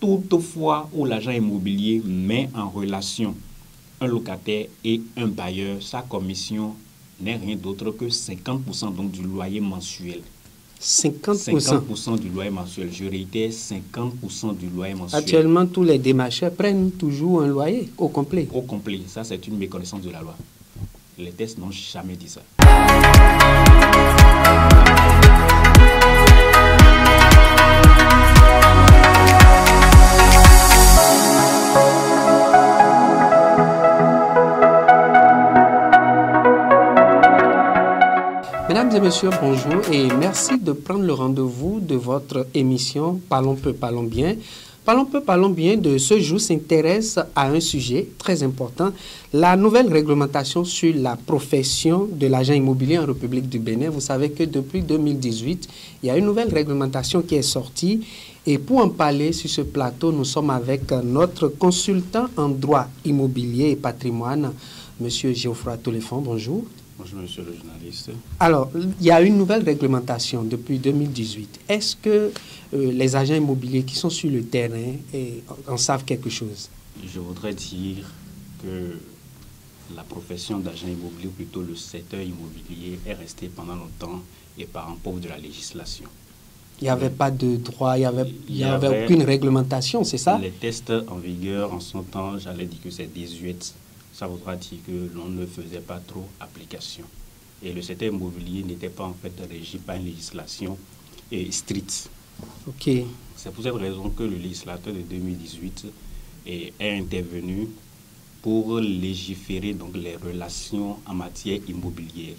toutefois où l'agent immobilier met en relation un locataire et un bailleur, sa commission n'est rien d'autre que 50% donc du loyer mensuel. 50%. 50% du loyer mensuel. Je réitère, 50% du loyer mensuel. Actuellement, tous les démarcheurs prennent toujours un loyer au complet. Au complet. Ça, c'est une méconnaissance de la loi. Les tests n'ont jamais dit ça. Mesdames et messieurs, bonjour et merci de prendre le rendez-vous de votre émission Parlons peu, parlons bien. Parlons peu, parlons bien de ce jour s'intéresse à un sujet très important, la nouvelle réglementation sur la profession de l'agent immobilier en République du Bénin. Vous savez que depuis 2018, il y a une nouvelle réglementation qui est sortie. Et pour en parler sur ce plateau, nous sommes avec notre consultant en droit immobilier et patrimoine, M. Geoffroy Toléphon. Bonjour. Bonjour, monsieur le journaliste. Alors, il y a une nouvelle réglementation depuis 2018. Est-ce que les agents immobiliers qui sont sur le terrain en savent quelque chose? Je voudrais dire que la profession d'agent immobilier, ou plutôt le secteur immobilier, est restée pendant longtemps et parent pauvre de la législation. Il n'y avait pas de droit, il n'y avait aucune réglementation, c'est ça? Les tests en vigueur en son temps, j'allais dire que c'est désuet. Ça voudra dire que l'on ne faisait pas trop application. Et le secteur immobilier n'était pas en fait régi par une législation stricte. Ok. C'est pour cette raison que le législateur de 2018 est intervenu pour légiférer donc les relations en matière immobilière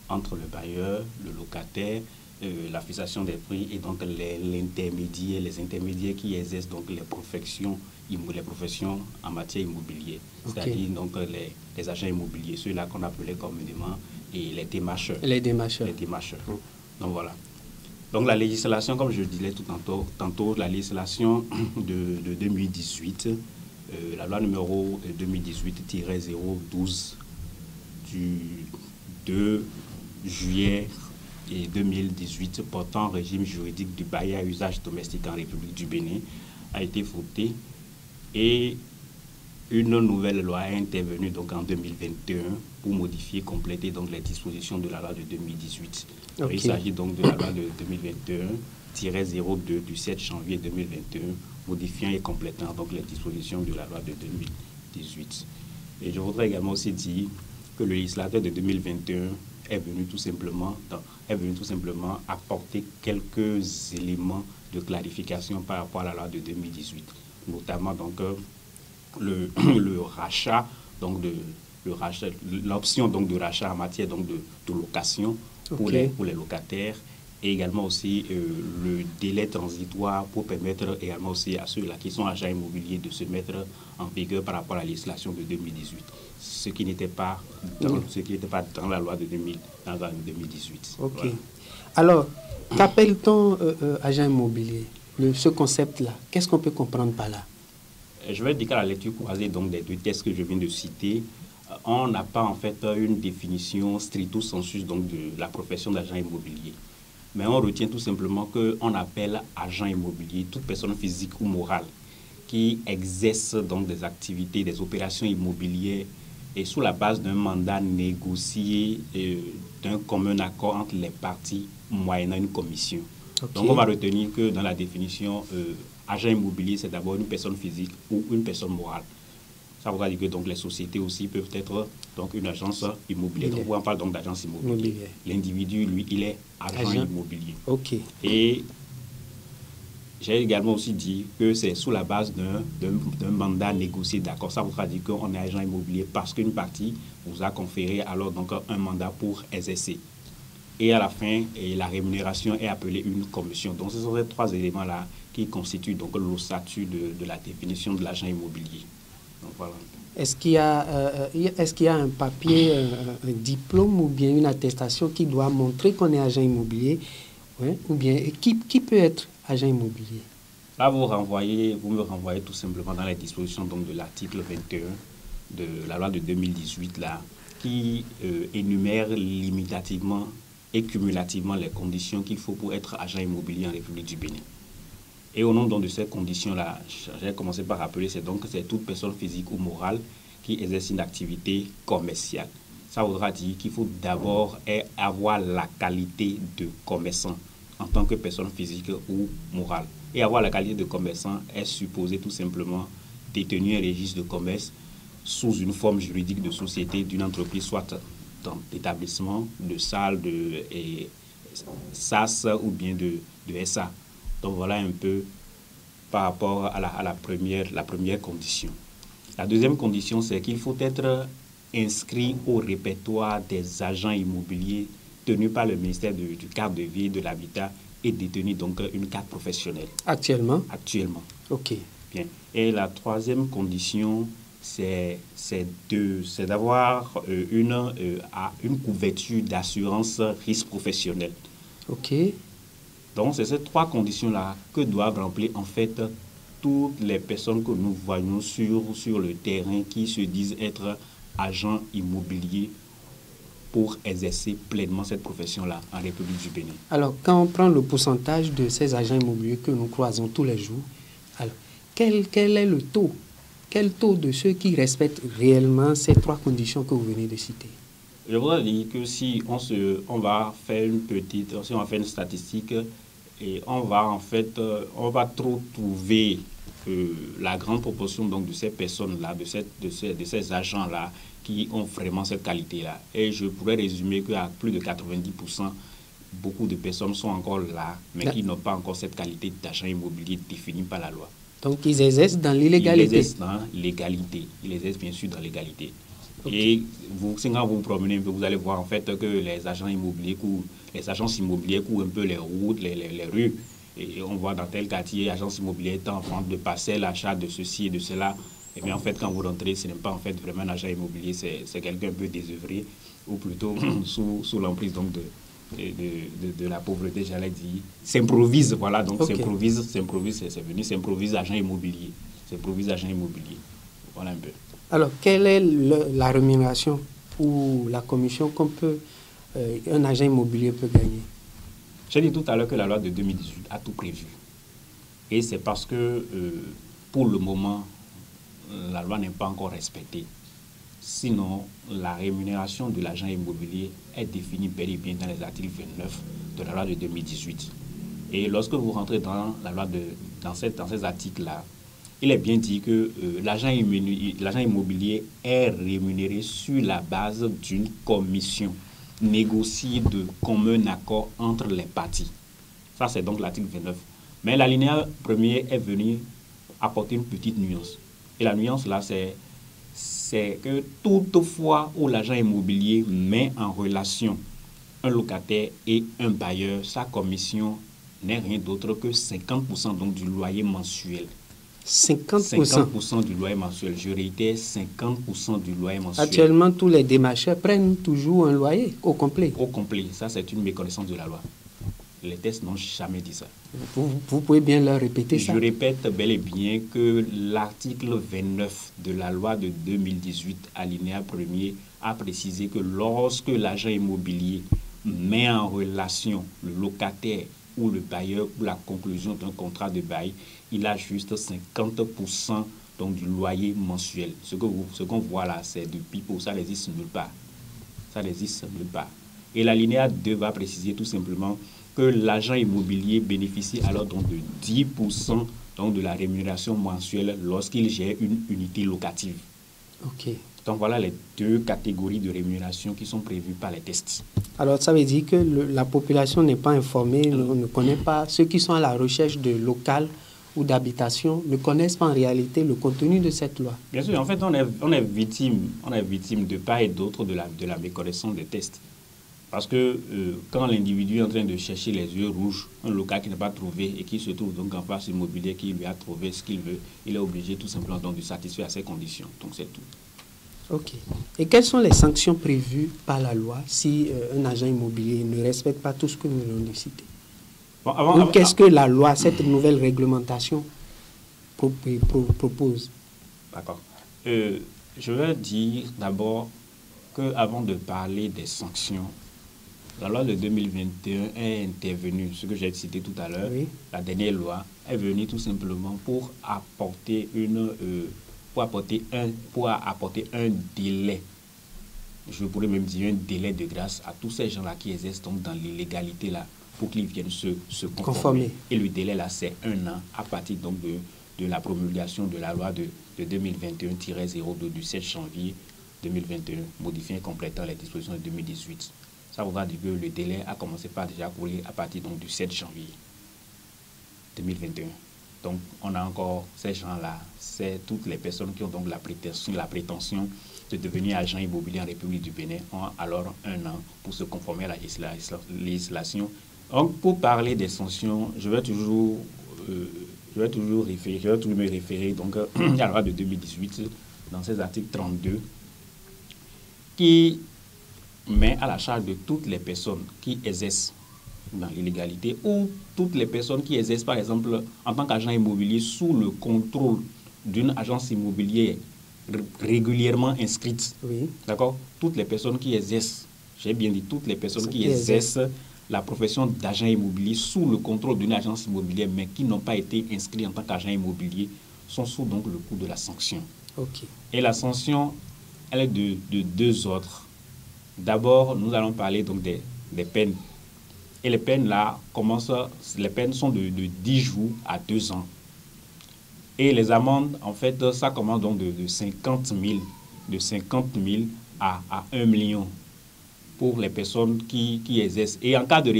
entre le bailleur, le locataire, la fixation des prix et donc les intermédiaires qui exercent donc les professions en matière immobilière, c'est-à-dire donc les agents immobiliers, ceux-là qu'on appelait communément et les démarcheurs. Les démarcheurs. Donc voilà. Donc la législation, comme je disais tout tantôt, la législation de 2018, la loi numéro 2018-012 du 2 juillet 2018 portant régime juridique du bail à usage domestique en République du Bénin a été votée et une nouvelle loi est intervenue donc en 2021 pour modifier, compléter donc les dispositions de la loi de 2018. Okay. Il s'agit donc de la loi de 2021-02 du 7 janvier 2021, modifiant et complétant donc les dispositions de la loi de 2018. Et je voudrais également aussi dire que le législateur de 2021 est venu tout simplement apporter quelques éléments de clarification par rapport à la loi de 2018, notamment donc le rachat, donc l'option donc de rachat en matière donc de location pour les locataires, et également aussi le délai transitoire pour permettre également aussi à ceux-là qui sont agents immobiliers de se mettre en vigueur par rapport à la législation de 2018, ce qui n'était pas dans la loi de 2018. Ok. Voilà. Alors, qu'appelle-t-on agent immobilier, ce concept-là? Qu'est-ce qu'on peut comprendre par là? Je vais dire qu'à la lecture croisée donc des deux textes que je viens de citer, on n'a pas en fait une définition stricto sensu donc de la profession d'agent immobilier. Mais on retient tout simplement qu'on appelle agent immobilier toute personne physique ou morale qui exerce donc des activités, des opérations immobilières et sous la base d'un mandat négocié d'un commun accord entre les parties moyennant une commission. Okay. Donc on va retenir que dans la définition, agent immobilier, c'est d'abord une personne physique ou une personne morale. Ça voudra dire que donc, les sociétés aussi peuvent être donc, une agence immobilière. Donc, on parle donc d'agence immobilière. L'individu, lui, il est agent immobilier. Ok. Et j'ai également aussi dit que c'est sous la base d'un mandat négocié d'accord. Ça voudra dire qu'on est agent immobilier parce qu'une partie vous a conféré alors donc un mandat pour exercer. Et à la fin, la rémunération est appelée une commission. Donc, ce sont ces trois éléments-là qui constituent donc l'ossature de la définition de l'agent immobilier. Donc, voilà. Est-ce qu'il y a un papier, un diplôme ou bien une attestation qui doit montrer qu'on est agent immobilier, ouais, ou bien qui peut être agent immobilier? Là, vous me renvoyez tout simplement dans les dispositions donc, de l'article 21 de la loi de 2018 là, qui énumère limitativement et cumulativement les conditions qu'il faut pour être agent immobilier en République du Bénin. Et au nom donc de ces conditions-là, j'ai commencé par rappeler, c'est toute personne physique ou morale qui exerce une activité commerciale. Ça voudra dire qu'il faut d'abord avoir la qualité de commerçant en tant que personne physique ou morale. Et avoir la qualité de commerçant est supposé tout simplement détenir un registre de commerce sous une forme juridique de société d'une entreprise, soit d'établissement, de salle, de SAS ou bien de SA. Donc voilà un peu par rapport à la première condition. La deuxième condition, c'est qu'il faut être inscrit au répertoire des agents immobiliers tenus par le ministère du cadre de vie et de l'habitat et détenus donc une carte professionnelle. Actuellement? Actuellement. OK. Bien. Et la troisième condition, c'est d'avoir une couverture d'assurance risque professionnel. OK. Donc, c'est ces trois conditions-là que doivent remplir en fait toutes les personnes que nous voyons sur le terrain qui se disent être agents immobiliers pour exercer pleinement cette profession-là en République du Bénin. Alors, quand on prend le pourcentage de ces agents immobiliers que nous croisons tous les jours, alors, quel est le taux? Quel taux de ceux qui respectent réellement ces trois conditions que vous venez de citer? Je voudrais dire que si on va faire une statistique, et on va trop trouver la grande proportion donc de ces personnes-là, de ces agents-là qui ont vraiment cette qualité-là. Et je pourrais résumer qu'à plus de 90%, beaucoup de personnes sont encore là, mais qui n'ont pas encore cette qualité d'agent immobilier définie par la loi. Donc, ils exercent dans l'illégalité. Ils exercent dans l'égalité. Ils exercent bien sûr dans l'égalité. Okay. Et quand vous vous promenez un peu, vous allez voir en fait que les agents immobiliers les agences immobilières couvrent un peu les routes, les rues. Et on voit dans tel quartier, agence immobilière est en vente de parcelles, achat de ceci et de cela. Et bien en fait, quand vous rentrez, ce n'est pas en fait vraiment un agent immobilier, c'est quelqu'un un peu désœuvré, ou plutôt sous l'emprise donc de la pauvreté, j'allais dire. S'improvise, voilà, donc okay. S'improvise agent immobilier. S'improvise agent immobilier. Voilà un peu. Alors, quelle est la rémunération ou la commission un agent immobilier peut gagner? J'ai dit tout à l'heure que la loi de 2018 a tout prévu. Et c'est parce que, pour le moment, la loi n'est pas encore respectée. Sinon, la rémunération de l'agent immobilier est définie bel et bien dans les articles 29 de la loi de 2018. Et lorsque vous rentrez dans la loi dans ces articles-là, il est bien dit que l'agent immobilier est rémunéré sur la base d'une commission négociée de commun accord entre les parties. Ça, c'est donc l'article 29. Mais l'alinéa premier est venu apporter une petite nuance. Et la nuance, là, c'est que toutefois où l'agent immobilier met en relation un locataire et un bailleur, sa commission n'est rien d'autre que 50% donc du loyer mensuel. 50% du loyer mensuel. Je réitère, 50% du loyer mensuel. Actuellement, tous les démarcheurs prennent toujours un loyer au complet. Au complet. Ça, c'est une méconnaissance de la loi. Les textes n'ont jamais dit ça. Vous pouvez bien leur répéter ça? Je répète bel et bien que l'article 29 de la loi de 2018, alinéa 1er, a précisé que lorsque l'agent immobilier met en relation le locataire ou le bailleur pour la conclusion d'un contrat de bail, il a juste 50% donc, du loyer mensuel. Ce qu'on voit là, c'est du pipeau, ça n'existe nulle part. Ça n'existe nulle part. Et l'alinéa 2 va préciser tout simplement que l'agent immobilier bénéficie alors donc de 10% donc, de la rémunération mensuelle lorsqu'il gère une unité locative. OK. Donc voilà les deux catégories de rémunération qui sont prévues par les textes. Alors ça veut dire que la population n'est pas informée, ne connaît pas, ceux qui sont à la recherche de local ou d'habitation ne connaissent pas en réalité le contenu de cette loi. Bien sûr, en fait, on est victime de part et d'autre de la méconnaissance des textes. Parce que quand l'individu est en train de chercher les yeux rouges, un local qu'il n'a pas trouvé et qui se trouve donc en face immobilier qui lui a trouvé ce qu'il veut, il est obligé tout simplement donc de satisfaire à ses conditions. Donc c'est tout. OK. Et quelles sont les sanctions prévues par la loi si un agent immobilier ne respecte pas tout ce que nous venons de citer? Bon, qu'est-ce que la loi, cette nouvelle réglementation propose? D'accord. Je vais dire d'abord qu'avant de parler des sanctions, La loi de 2021 est intervenue, ce que j'ai cité tout à l'heure, Oui. la dernière loi est venue tout simplement pour apporter un délai, je pourrais même dire un délai de grâce à tous ces gens-là qui exercent donc dans l'illégalité là, pour qu'ils viennent se conformer. Et le délai là, c'est 1 an à partir donc de la promulgation de la loi de 2021-02 du 7 janvier 2021, modifiant et complétant les dispositions de 2018. Ça voudra dire que le délai a commencé par déjà courir à partir donc du 7 janvier 2021. Donc, on a encore ces gens-là, c'est toutes les personnes qui ont donc la prétention de devenir agent immobilier en République du Bénin, ont alors 1 an pour se conformer à la législation. Donc, pour parler des sanctions, je vais toujours me référer donc, à la loi de 2018, dans ses articles 32, qui met à la charge de toutes les personnes qui exercent dans l'illégalité ou toutes les personnes qui exercent, par exemple, en tant qu'agent immobilier sous le contrôle d'une agence immobilière régulièrement inscrite. Oui. D'accord? Toutes les personnes qui exercent, j'ai bien dit, toutes les personnes qui exercent la profession d'agent immobilier sous le contrôle d'une agence immobilière, mais qui n'ont pas été inscrits en tant qu'agent immobilier, sont sous donc le coup de la sanction. Okay. Et la sanction, elle est de 2 ordres. D'abord, nous allons parler donc des peines. Et les peines là les peines sont de 10 jours à 2 ans. Et les amendes, en fait, ça commence donc de 50 000 à 1 million pour les personnes qui exercent. Et en cas de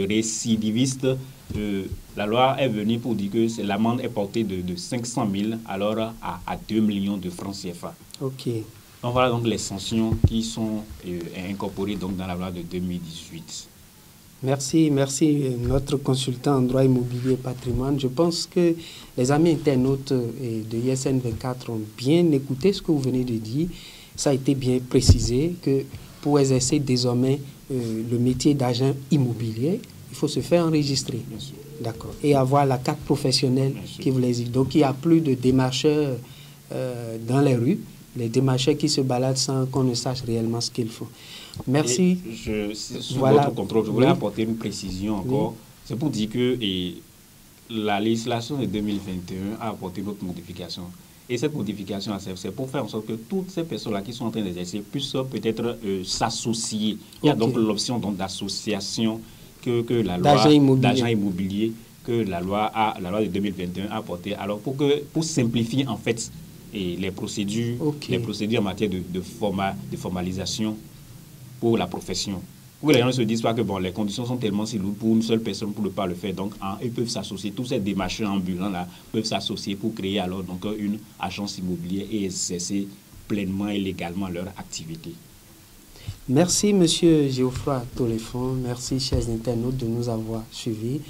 récidiviste, la loi est venue pour dire que l'amende est portée de 500 000 alors à 2 millions de francs CFA. Ok. Donc voilà donc les sanctions qui sont incorporées donc dans la loi de 2018. Merci, notre consultant en droit immobilier et patrimoine. Je pense que les amis internautes de ISN 24 ont bien écouté ce que vous venez de dire. Ça a été bien précisé que pour exercer désormais le métier d'agent immobilier, il faut se faire enregistrer. D'accord. Et avoir la carte professionnelle qui vous l'exige. Donc il n'y a plus de démarcheurs dans les rues, les démarcheurs qui se baladent sans qu'on ne sache réellement ce qu'ils font. Merci. Sous votre contrôle, je voulais apporter une précision encore. Oui. C'est pour dire que la législation de 2021 a apporté une autre modification. Et cette modification, c'est pour faire en sorte que toutes ces personnes-là qui sont en train d'exercer puissent peut-être s'associer. Il y a donc l'option d'association que la loi d'agent immobilier que la loi de 2021 a apporté. Alors pour simplifier en fait les procédures en matière de formalisation pour la profession. Pour que les gens ne se disent pas que les conditions sont tellement si lourdes pour une seule personne pour ne pas le faire. Donc, ils peuvent s'associer. Tous ces démarcheurs ambulants-là peuvent s'associer pour créer alors donc une agence immobilière et exercer pleinement et légalement leur activité. Merci, M. Geoffroy Toléfond. Merci, chers internautes, de nous avoir suivis.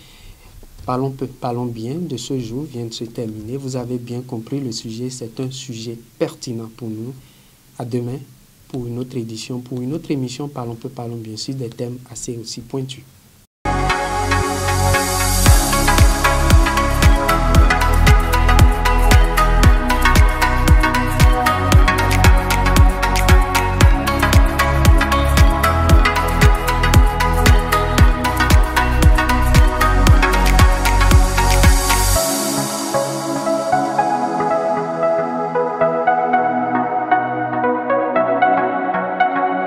Parlons peu, parlons bien de ce jour vient de se terminer. Vous avez bien compris le sujet. C'est un sujet pertinent pour nous. À demain pour une autre édition, pour une autre émission. Parlons peu, parlons bien sur des thèmes assez aussi pointus.